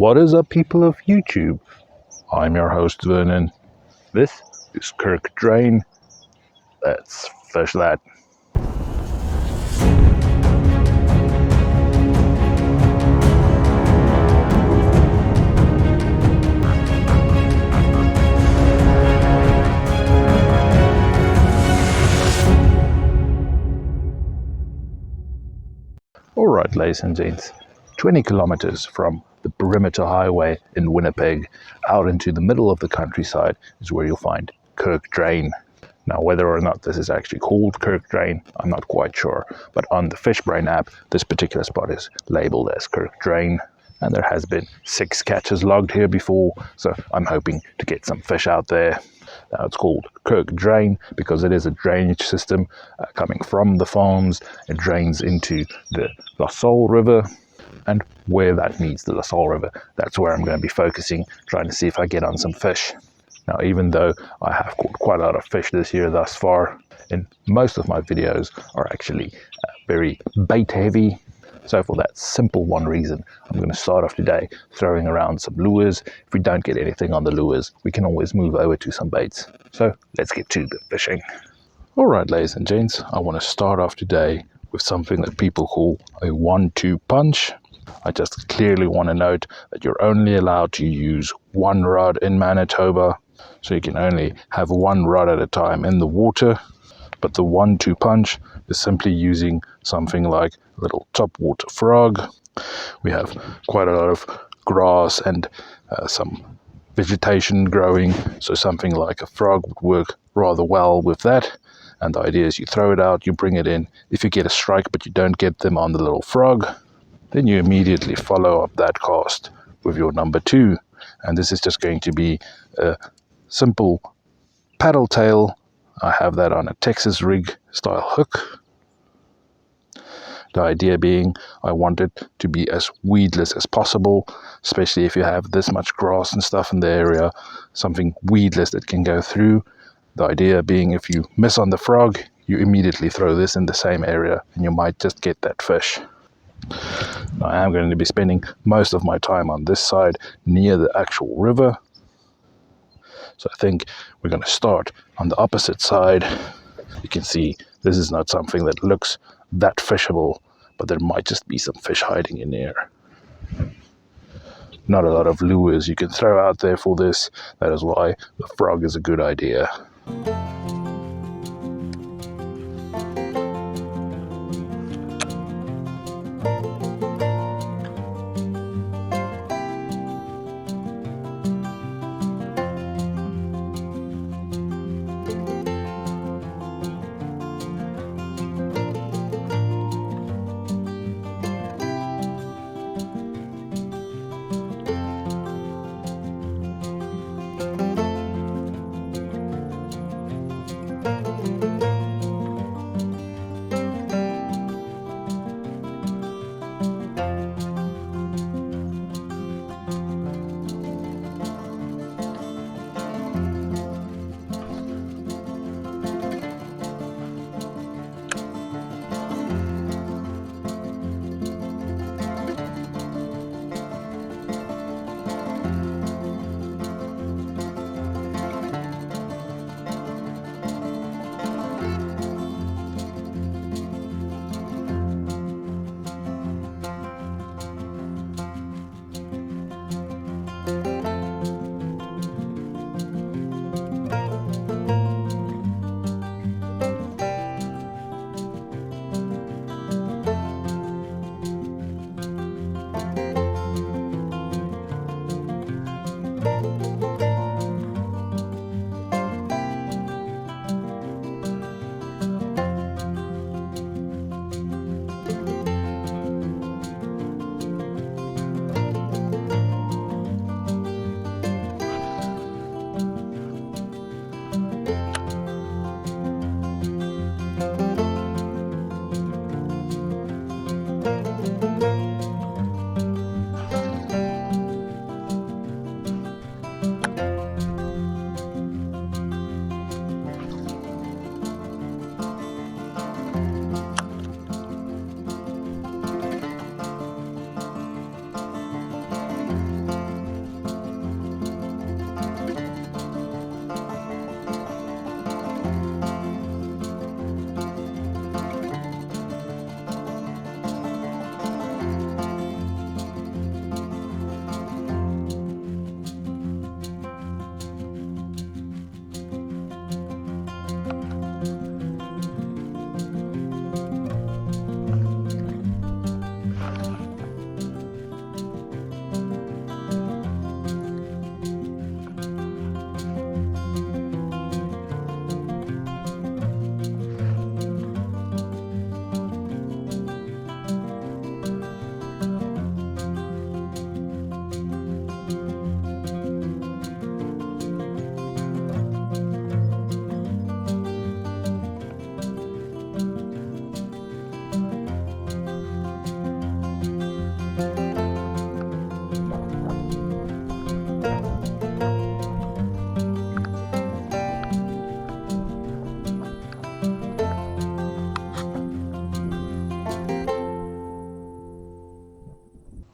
What is up, people of YouTube? I'm your host Vernon. This is Kirk Drain. Let's fish that. Alright, ladies and gents, 20 kilometers from the perimeter highway in Winnipeg out into the middle of the countryside is where you'll find Kirk Drain. Now, whether or not this is actually called Kirk Drain, I'm not quite sure, but on the FishBrain app, this particular spot is labeled as Kirk Drain, and there has been 6 catches logged here before, so I'm hoping to get some fish out there. Now, it's called Kirk Drain because it is a drainage system coming from the farms. It drains into the Salle River, and where that meets the Salle River, that's where I'm going to be focusing, trying to see if I get on some fish. Now, even though I have caught quite a lot of fish this year thus far, and most of my videos are actually very bait heavy, so for that simple one reason, I'm going to start off today throwing around some lures. If we don't get anything on the lures, we can always move over to some baits. So let's get to the fishing. Alright, ladies and gents, I want to start off today with something that people call a 1-2 punch. I just clearly want to note that you're only allowed to use one rod in Manitoba, so you can only have one rod at a time in the water. But the 1-2 punch is simply using something like a little topwater frog. We have quite a lot of grass and some vegetation growing, so something like a frog would work rather well with that. And the idea is you throw it out, you bring it in. If you get a strike but you don't get them on the little frog, then you immediately follow up that cast with your number 2. And this is just going to be a simple paddle tail. I have that on a Texas rig style hook. The idea being I want it to be as weedless as possible, especially if you have this much grass and stuff in the area, something weedless that can go through. The idea being if you miss on the frog, you immediately throw this in the same area and you might just get that fish. Now, I am going to be spending most of my time on this side near the actual river. So I think we're going to start on the opposite side. You can see this is not something that looks that fishable, but there might just be some fish hiding in there. Not a lot of lures you can throw out there for this. That is why the frog is a good idea.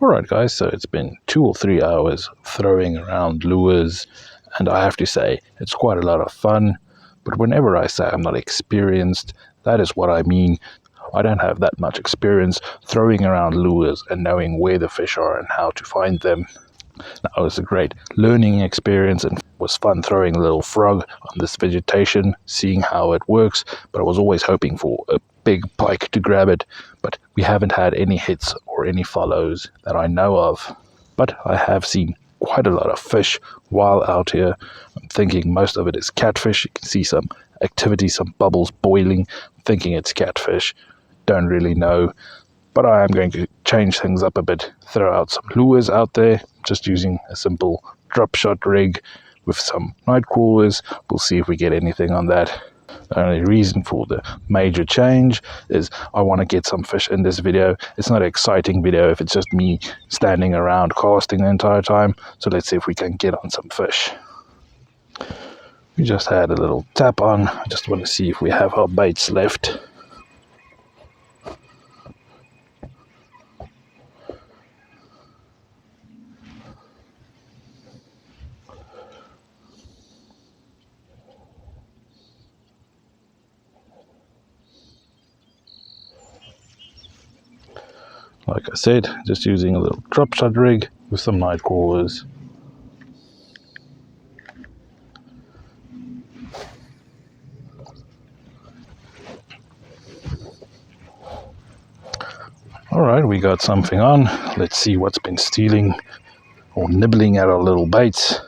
Alright guys, so it's been 2 or 3 hours throwing around lures, and I have to say, it's quite a lot of fun. But whenever I say I'm not experienced, that is what I mean. I don't have that much experience throwing around lures and knowing where the fish are and how to find them. Now, it was a great learning experience and it was fun throwing a little frog on this vegetation, seeing how it works, but I was always hoping for a big pike to grab it, but we haven't had any hits or any follows that I know of. But I have seen quite a lot of fish while out here. I'm thinking most of it is catfish. You can see some activity, some bubbles boiling. I'm thinking it's catfish. Don't really know. But I am going to change things up a bit, throw out some lures out there, just using a simple drop shot rig with some night crawlers. We'll see if we get anything on that. The only reason for the major change is I want to get some fish in this video. It's not an exciting video if it's just me standing around casting the entire time. So let's see if we can get on some fish. We just had a little tap on. I just want to see if we have our baits left. Like I said, just using a little drop shot rig with some night crawlers. Alright, we got something on. Let's see what's been stealing or nibbling at our little baits.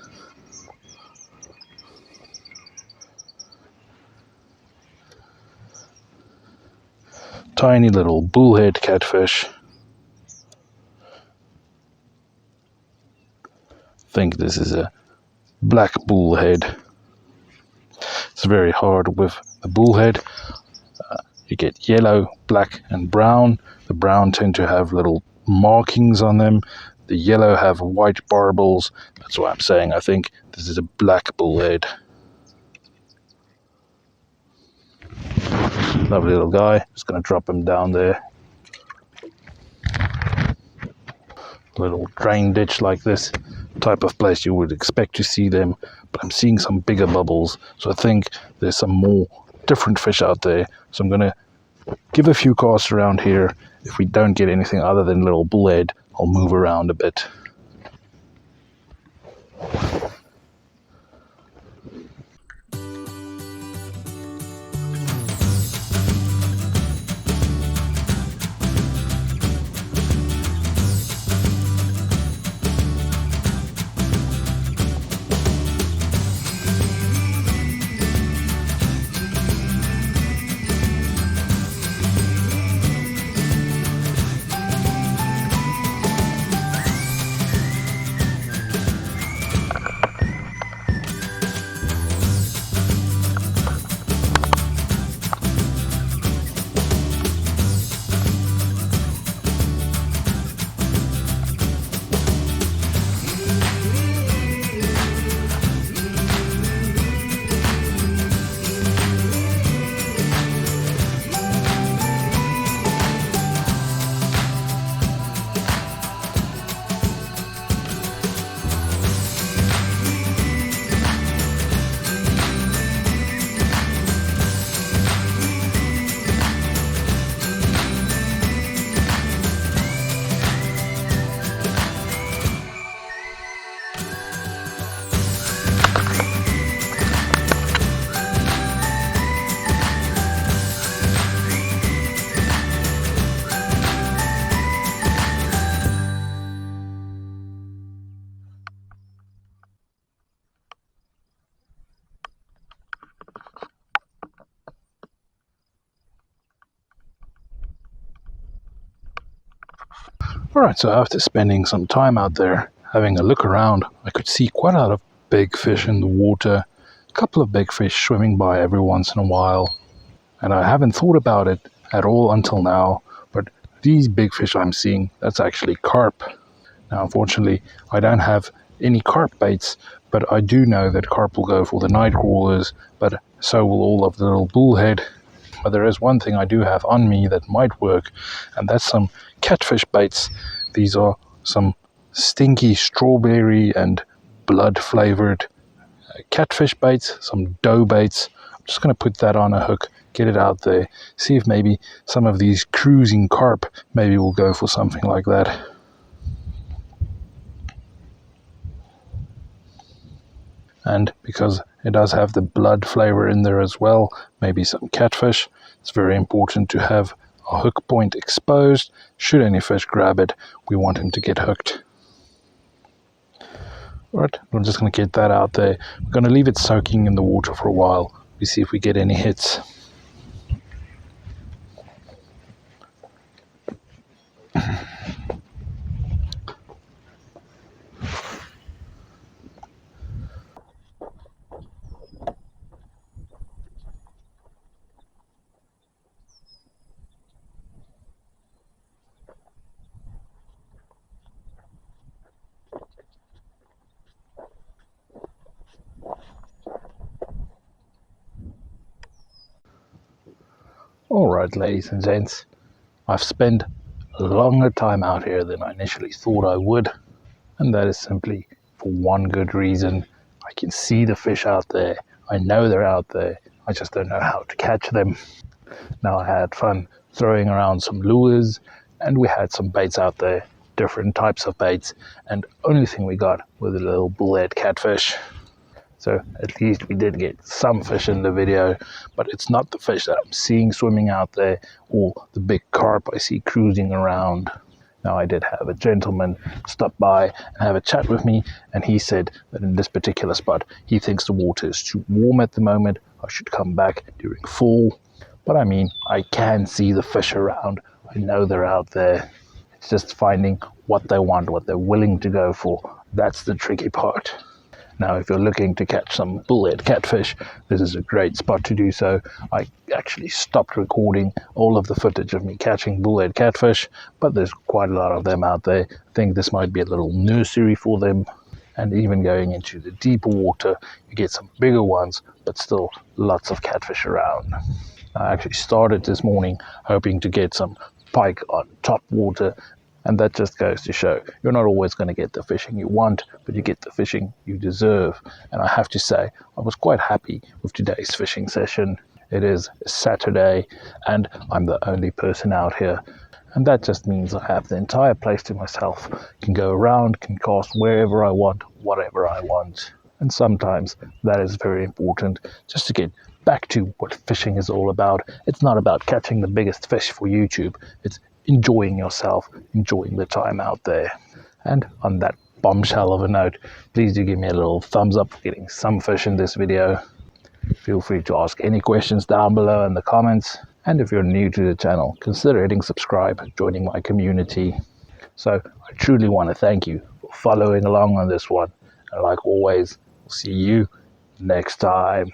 Tiny little bullhead catfish. I think this is a black bullhead. It's very hard with the bullhead. You get yellow, black and brown. The brown tend to have little markings on them. The yellow have white barbels. That's why I'm saying I think this is a black bullhead. Lovely little guy. Just going to drop him down there. Little drain ditch like this. Type of place you would expect to see them, but I'm seeing some bigger bubbles, so I think there's some more different fish out there. So I'm going to give a few casts around here. If we don't get anything other than little bullhead, I'll move around a bit. Alright, so after spending some time out there, having a look around, I could see quite a lot of big fish in the water, a couple of big fish swimming by every once in a while, and I haven't thought about it at all until now, but these big fish I'm seeing, that's actually carp. Now unfortunately, I don't have any carp baits, but I do know that carp will go for the night crawlers, but so will all of the little bullhead. But there is one thing I do have on me that might work, and that's some catfish baits. These are some stinky strawberry and blood flavored catfish baits, some dough baits. I'm just going to put that on a hook, get it out there, see if maybe some of these cruising carp maybe will go for something like that. And because it does have the blood flavor in there as well, maybe some catfish, it's very important to have a hook point exposed. Should any fish grab it, we want him to get hooked. Alright, we're just going to get that out there. We're going to leave it soaking in the water for a while. We see if we get any hits. Alright, ladies and gents, I've spent a longer time out here than I initially thought I would, and that is simply for one good reason. I can see the fish out there, I know they're out there, I just don't know how to catch them. Now, I had fun throwing around some lures, and we had some baits out there, different types of baits, and only thing we got was a little bullhead catfish. So at least we did get some fish in the video, but it's not the fish that I'm seeing swimming out there or the big carp I see cruising around. Now, I did have a gentleman stop by and have a chat with me, and he said that in this particular spot he thinks the water is too warm at the moment. I should come back during fall. But I mean, I can see the fish around. I know they're out there. It's just finding what they want, what they're willing to go for. That's the tricky part. Now, if you're looking to catch some bullhead catfish, this is a great spot to do so. I actually stopped recording all of the footage of me catching bullhead catfish, but there's quite a lot of them out there. I think this might be a little nursery for them. And even going into the deeper water, you get some bigger ones, but still lots of catfish around. I actually started this morning hoping to get some pike on top water, and that just goes to show you're not always going to get the fishing you want, but you get the fishing you deserve. And I have to say, I was quite happy with today's fishing session. It is Saturday, and I'm the only person out here. And that just means I have the entire place to myself. Can go around, can cast wherever I want, whatever I want. And sometimes that is very important, just to get back to what fishing is all about. It's not about catching the biggest fish for YouTube. It's enjoying yourself, enjoying the time out there. And on that bombshell of a note, please do give me a little thumbs up for getting some fish in this video. Feel free to ask any questions down below in the comments. And if you're new to the channel, consider hitting subscribe, joining my community. So I truly want to thank you for following along on this one. And like always, we'll see you next time.